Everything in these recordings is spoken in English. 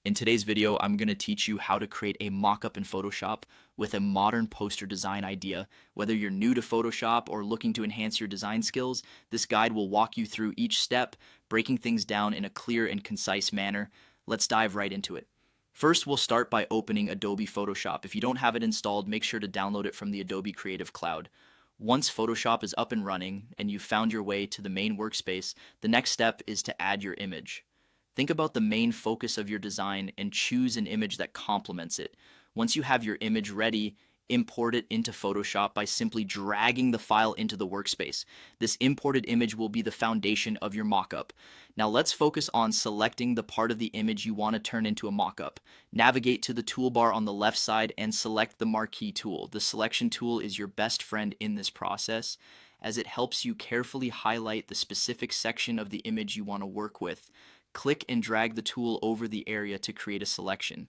In today's video, I'm going to teach you how to create a mock-up in Photoshop with a modern poster design idea. Whether you're new to Photoshop or looking to enhance your design skills, this guide will walk you through each step, breaking things down in a clear and concise manner. Let's dive right into it. First, we'll start by opening Adobe Photoshop. If you don't have it installed, make sure to download it from the Adobe Creative Cloud. Once Photoshop is up and running and you've found your way to the main workspace, the next step is to add your image. Think about the main focus of your design and choose an image that complements it. Once you have your image ready, import it into Photoshop by simply dragging the file into the workspace. This imported image will be the foundation of your mockup. Now let's focus on selecting the part of the image you want to turn into a mockup. Navigate to the toolbar on the left side and select the marquee tool. The selection tool is your best friend in this process, as it helps you carefully highlight the specific section of the image you want to work with. Click and drag the tool over the area to create a selection.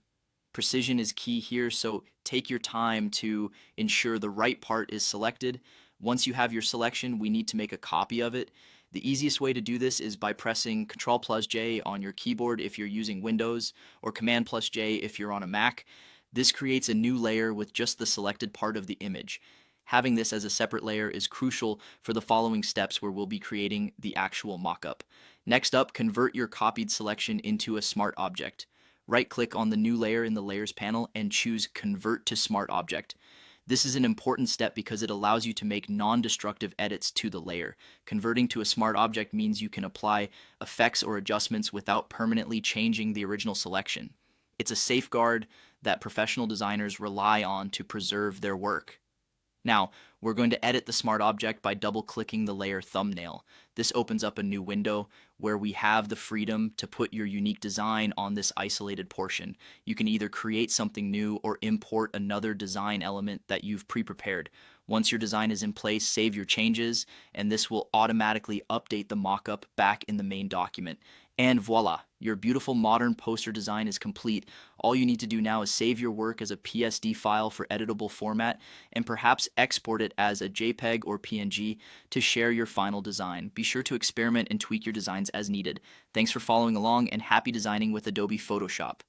Precision is key here, so take your time to ensure the right part is selected. Once you have your selection, we need to make a copy of it. The easiest way to do this is by pressing Ctrl+J on your keyboard if you're using Windows, or Command+J if you're on a Mac. This creates a new layer with just the selected part of the image. Having this as a separate layer is crucial for the following steps where we'll be creating the actual mockup. Next up, convert your copied selection into a smart object. Right-click on the new layer in the Layers panel and choose Convert to Smart Object. This is an important step because it allows you to make non-destructive edits to the layer. Converting to a smart object means you can apply effects or adjustments without permanently changing the original selection. It's a safeguard that professional designers rely on to preserve their work. Now, we're going to edit the smart object by double-clicking the layer thumbnail. This opens up a new window where we have the freedom to put your unique design on this isolated portion. You can either create something new or import another design element that you've pre-prepared. Once your design is in place, save your changes, and this will automatically update the mockup back in the main document. And voila, your beautiful modern poster design is complete. All you need to do now is save your work as a PSD file for editable format and perhaps export it as a JPEG or PNG to share your final design. Be sure to experiment and tweak your designs as needed. Thanks for following along and happy designing with Adobe Photoshop.